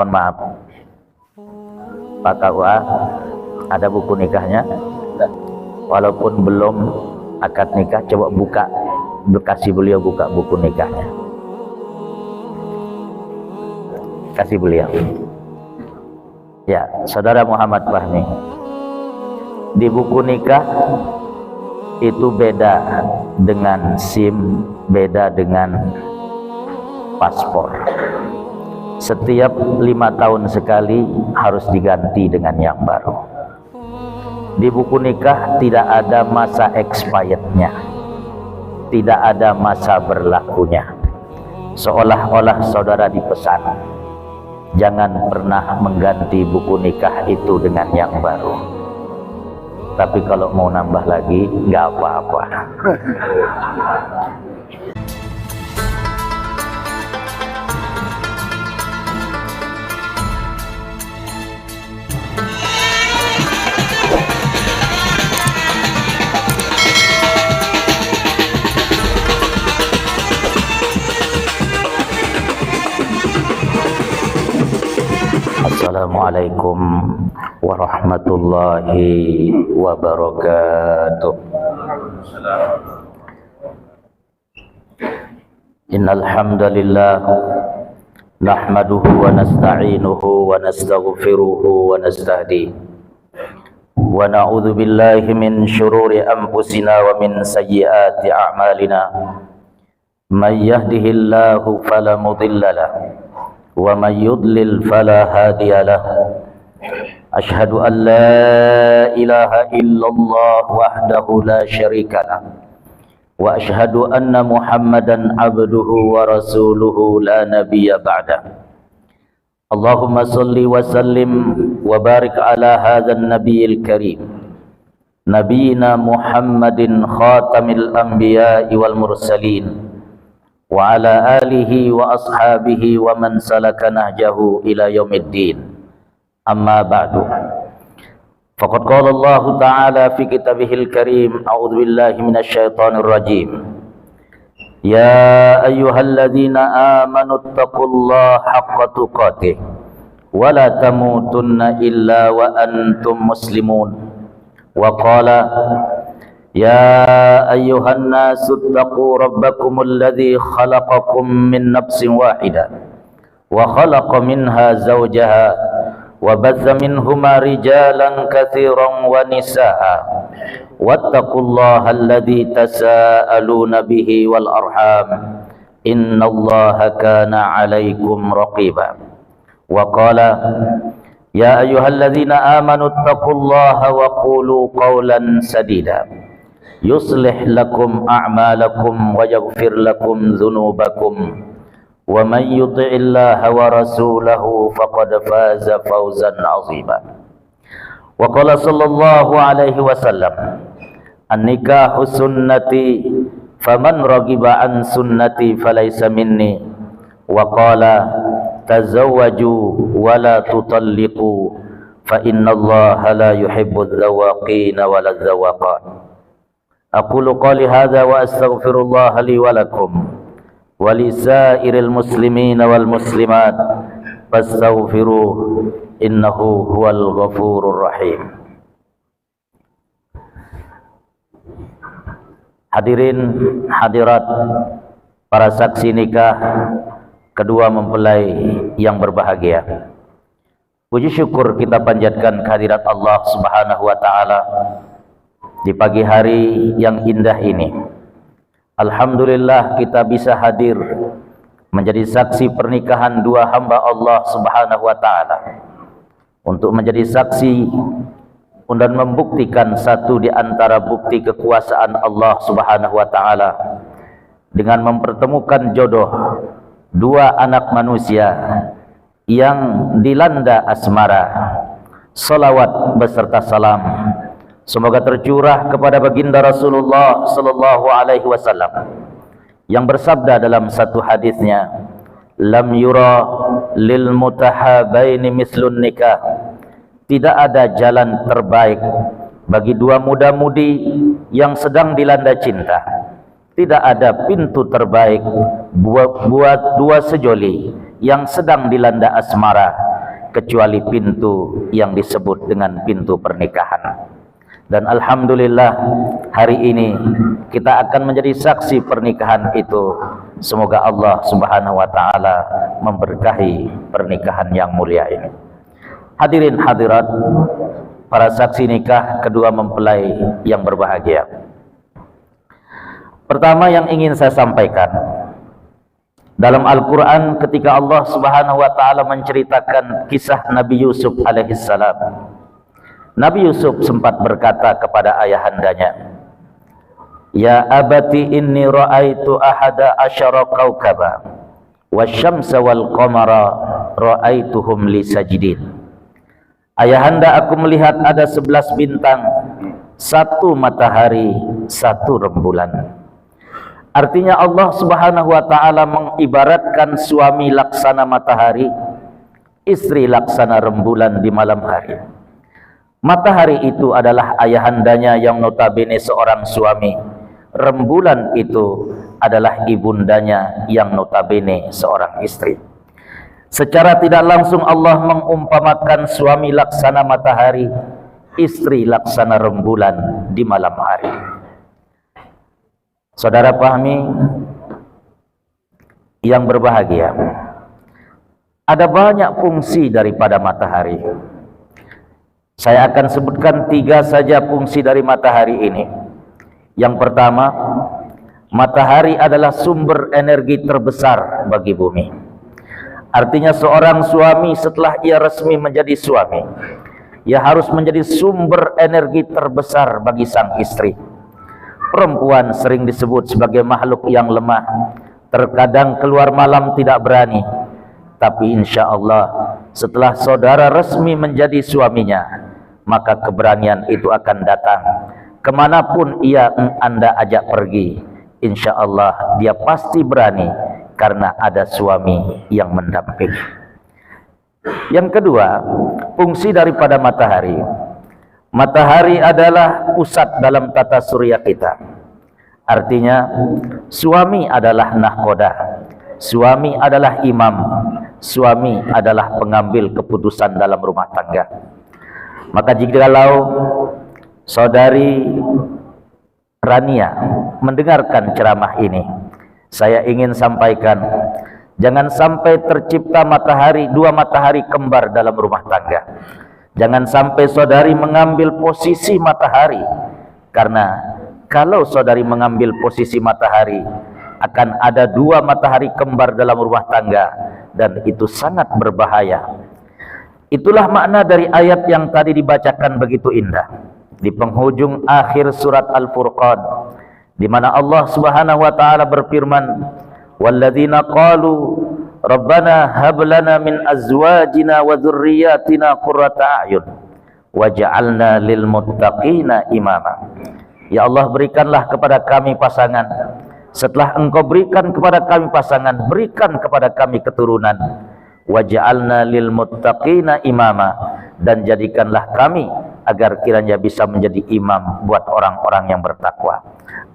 Mohon maaf, Pak KUA, ada buku nikahnya? Walaupun belum akad nikah, coba buka, kasih beliau buka buku nikahnya. Kasih beliau. Ya, Saudara Muhammad Fahmi, di buku nikah itu beda dengan SIM, beda dengan paspor. Setiap 5 tahun sekali harus diganti dengan yang baru. Di buku nikah tidak ada masa expirednya, tidak ada masa berlakunya. Seolah-olah saudara dipesan, jangan pernah mengganti buku nikah itu dengan yang baru. Tapi kalau mau nambah lagi, nggak apa-apa. Assalamualaikum warahmatullahi wabarakatuh. Innal hamdalillah nahmaduhu wa nasta'inuhu wa nastaghfiruhu wa nastahdihi wa na'udzu billahi min shururi anfusina wa min sayyiati a'malina. May yahdihillahu fala mudilla lahu wa may yudlil fala hadiya lahu. Ashhadu an la ilaha illallah wahdahu la syarika lahu wa ashhadu anna Muhammadan abduhu wa rasuluhu la nabiyya ba'da. Allahumma salli wa sallim wa barik ala hadzal nabiyil karim, nabiyina Muhammadin khatamil anbiya'i wal mursalin wa ala alihi wa ashabihi wa man salaka nahjahu ila yaumiddin. Amma ba'du. Faqad qala Allah Ta'ala fi kitabihil karim, a'udzu billahi minasy syaithanir rajim. Ya ayyuhalladzina amanu taqullaha haqqa tuqatih wa la tamutunna illa wa antum muslimun. Wa qala ya ayyuhan nasu taqu rabbakumul ladzi khalaqakum min nafsin wahidah wa khalaqa minha zawjaha wa bazza minhuma rijalan katsiran wa nisaa wattaqullaha alladzi tasaaluna bihi wal arham innallaha kana 'alaikum raqiba. Wa qala ya ayyuhalladzina amanu taqullaha wa qulu qawlan sadida yuslih lakum a'malakum wa yaghfir lakum dhunubakum wa man yuti'illaha wa rasulahu faqad faza fawzan 'azima. Wa qala sallallahu alaihi wasallam, an-nikahu sunnati faman raghiba an sunnati falaysa minni. Wa qala tazawwaju wa la tutalliqu fa innallaha la yuhibbu adh-dhawaqina wa la adh-dhawaqat. Aqulu qali hadza wa astaghfirullah li wa lakum wa li sa'iril muslimina wal muslimat fastaghfiruh innahu huwal ghafurur rahim. Hadirin hadirat para saksi nikah kedua mempelai yang berbahagia, puji syukur kita panjatkan kehadirat Allah Subhanahu wa taala di pagi hari yang indah ini. Alhamdulillah kita bisa hadir menjadi saksi pernikahan dua hamba Allah Subhanahu wa taala, untuk menjadi saksi dan membuktikan satu di antara bukti kekuasaan Allah Subhanahu wa taala dengan mempertemukan jodoh dua anak manusia yang dilanda asmara. Salawat beserta salam semoga tercurah kepada baginda Rasulullah sallallahu alaihi wasallam yang bersabda dalam satu hadisnya, lam yura lil mutahabaini mislun nikah. Tidak ada jalan terbaik bagi dua muda-mudi yang sedang dilanda cinta. Tidak ada pintu terbaik buat dua sejoli yang sedang dilanda asmara kecuali pintu yang disebut dengan pintu pernikahan. Dan alhamdulillah hari ini kita akan menjadi saksi pernikahan itu. Semoga Allah Subhanahu wa taala memberkahi pernikahan yang mulia ini. Hadirin hadirat, para saksi nikah kedua mempelai yang berbahagia. Pertama yang ingin saya sampaikan, dalam Al-Quran ketika Allah Subhanahu wa ta'ala menceritakan kisah Nabi Yusuf alaihissalam, Nabi Yusuf sempat berkata kepada ayahandanya, "Ya abati inni ra'aitu ahada asyara kaukaba wasyamsa wal qamara ra'aituhum li sajidin." Ayahanda, aku melihat ada 11 bintang, 1 matahari, 1 rembulan. Artinya Allah Subhanahu wa ta'ala mengibaratkan suami laksana matahari, istri laksana rembulan di malam hari. Matahari itu adalah ayahandanya yang notabene seorang suami. Rembulan itu adalah ibundanya yang notabene seorang istri. Secara tidak langsung Allah mengumpamakan suami laksana matahari, istri laksana rembulan di malam hari. Saudara pahami yang berbahagia, ada banyak fungsi daripada matahari. Saya akan sebutkan 3 saja fungsi dari matahari ini. Yang pertama, matahari adalah sumber energi terbesar bagi bumi. Artinya seorang suami setelah ia resmi menjadi suami, ia harus menjadi sumber energi terbesar bagi sang istri. Perempuan sering disebut sebagai makhluk yang lemah, terkadang keluar malam tidak berani. Tapi insya Allah setelah saudara resmi menjadi suaminya, maka keberanian itu akan datang. Kemanapun Anda ajak pergi, insya Allah dia pasti berani karena ada suami yang mendampingi. Yang kedua, fungsi daripada matahari. Matahari adalah pusat dalam tata surya kita. Artinya suami adalah nahkoda, suami adalah imam, suami adalah pengambil keputusan dalam rumah tangga. Maka jikalau saudari Rania mendengarkan ceramah ini, saya ingin sampaikan, jangan sampai tercipta matahari, 2 matahari kembar dalam rumah tangga. Jangan sampai saudari mengambil posisi matahari, karena kalau saudari mengambil posisi matahari, akan ada 2 matahari kembar dalam rumah tangga, dan itu sangat berbahaya. Itulah makna dari ayat yang tadi dibacakan begitu indah di penghujung akhir surat Al-Furqan, di mana Allah Subhanahu wa taala berfirman, "Walladzina qalu Rabbana hab lana min azwajina wa dzurriyyatina qurrata a'yun waj'alna lil muttaqina imama." Ya Allah, berikanlah kepada kami pasangan. Setelah Engkau berikan kepada kami pasangan, berikan kepada kami keturunan. Waj'alna lil muttaqina imama, dan jadikanlah kami agar kiranya bisa menjadi imam buat orang-orang yang bertakwa.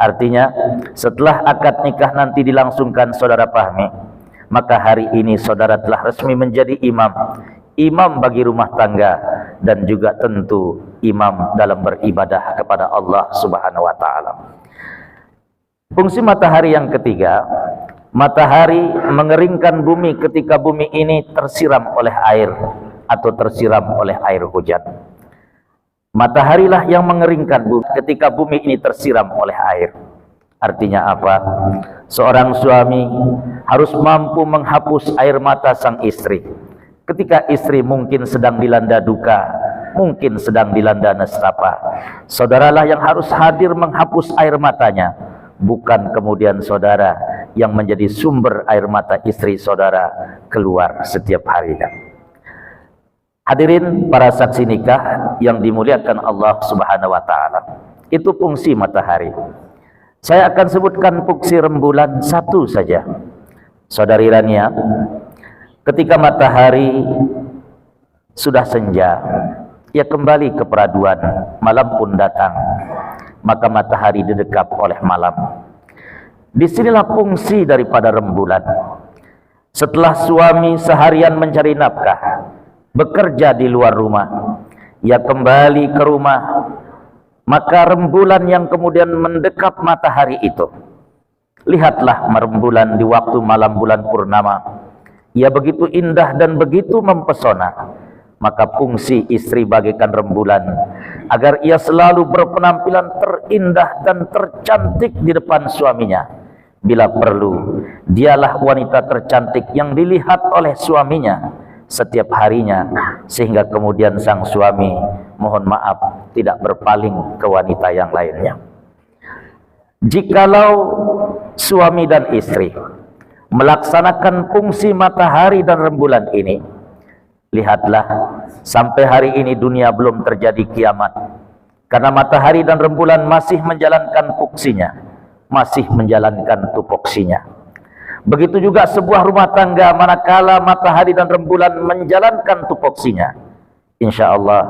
Artinya setelah akad nikah nanti dilangsungkan, saudara pahami, maka hari ini saudara telah resmi menjadi imam, imam bagi rumah tangga, dan juga tentu imam dalam beribadah kepada Allah Subhanahu wa taala. Fungsi matahari yang ketiga, matahari mengeringkan bumi ketika bumi ini tersiram oleh air atau tersiram oleh air hujan. Mataharilah yang mengeringkan bumi ketika bumi ini tersiram oleh air. Artinya apa? Seorang suami harus mampu menghapus air mata sang istri. Ketika istri mungkin sedang dilanda duka, mungkin sedang dilanda nestapa, saudaralah yang harus hadir menghapus air matanya, bukan kemudian saudara yang menjadi sumber air mata istri saudara keluar setiap harinya. Hadirin para saksi nikah yang dimuliakan Allah Subhanahu wa taala, itu fungsi matahari. Saya akan sebutkan fungsi rembulan satu saja. Saudari Rania, ketika matahari sudah senja, ia kembali ke peraduan, malam pun datang, maka matahari didekap oleh malam. Disinilah fungsi daripada rembulan. Setelah suami seharian mencari nafkah, bekerja di luar rumah, ia kembali ke rumah, maka rembulan yang kemudian mendekap matahari itu, lihatlah rembulan di waktu malam bulan purnama, ia begitu indah dan begitu mempesona. Maka fungsi istri bagaikan rembulan, agar ia selalu berpenampilan terindah dan tercantik di depan suaminya. Bila perlu, dialah wanita tercantik yang dilihat oleh suaminya setiap harinya, sehingga kemudian sang suami, mohon maaf, tidak berpaling ke wanita yang lainnya. Jikalau suami dan istri melaksanakan fungsi matahari dan rembulan ini, lihatlah, sampai hari ini dunia belum terjadi kiamat, karena matahari dan rembulan masih menjalankan fungsinya, masih menjalankan tupoksinya. Begitu juga sebuah rumah tangga, manakala matahari dan rembulan menjalankan tupoksinya, insya Allah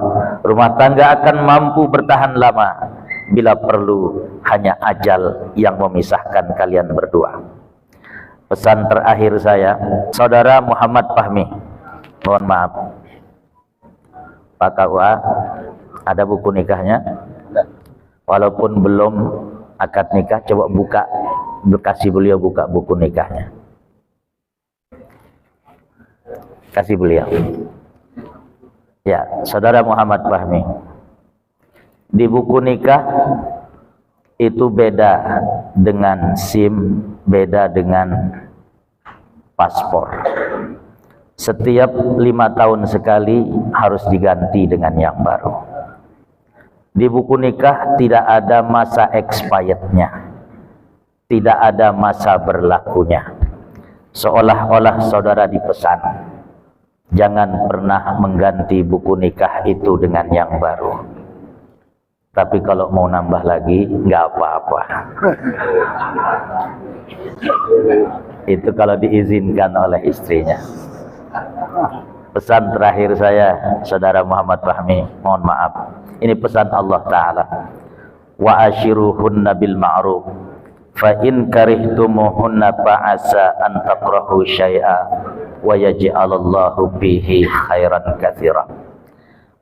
rumah tangga akan mampu bertahan lama. Bila perlu, hanya ajal yang memisahkan kalian berdua. Pesan terakhir saya, Saudara Muhammad Fahmi, mohon maaf, Pak KUA, ada buku nikahnya? Walaupun belum akad nikah, coba buka, kasih beliau buka buku nikahnya. Kasih beliau. Ya, Saudara Muhammad Fahmi, di buku nikah itu beda dengan SIM, beda dengan paspor. Setiap 5 tahun sekali harus diganti dengan yang baru. Di buku nikah tidak ada masa expirednya, tidak ada masa berlakunya. Seolah-olah saudara dipesan, jangan pernah mengganti buku nikah itu dengan yang baru. Tapi kalau mau nambah lagi, nggak apa-apa. Itu kalau diizinkan oleh istrinya. Pesan terakhir saya, Saudara Muhammad Fahmi, mohon maaf, ini pesan Allah Ta'ala, wa ashiruhunna bil ma'ruf fa in karihtumuhunna fa'asa an takrahu syai'a wa yaj'alallahu bihi khairan katsira.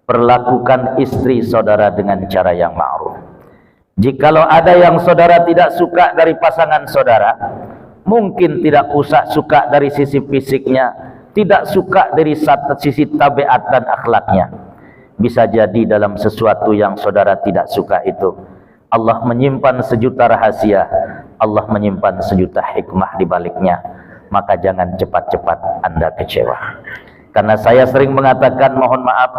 Perlakukan istri saudara dengan cara yang ma'ruf. Jikalau ada yang saudara tidak suka dari pasangan saudara, mungkin tidak usah suka dari sisi fisiknya, tidak suka dari sisi tabiat dan akhlaknya. Bisa jadi dalam sesuatu yang saudara tidak suka itu, Allah menyimpan sejuta rahasia, Allah menyimpan sejuta hikmah di baliknya. Maka jangan cepat-cepat Anda kecewa. Karena saya sering mengatakan, mohon maaf,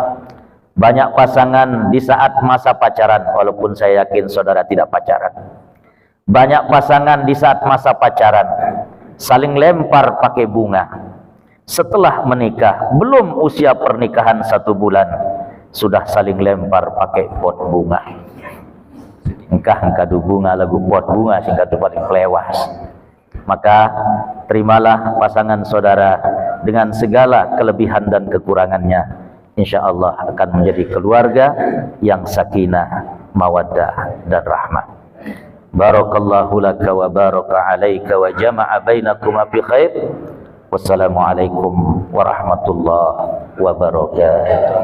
banyak pasangan di saat masa pacaran, walaupun saya yakin saudara tidak pacaran, banyak pasangan di saat masa pacaran saling lempar pakai bunga. Setelah menikah, belum usia pernikahan 1 bulan, sudah saling lempar pakai pot bunga. Engkah du bunga lagu pot bunga sehingga tu paling kelewas. Maka terimalah pasangan saudara dengan segala kelebihan dan kekurangannya. Insya Allah akan menjadi keluarga yang sakinah, mawaddah dan rahmah. Barakallahu laka wa baraka alaika wa jama'a bainakuma fi khair. Wassalamualaikum warahmatullahi wabarakatuh.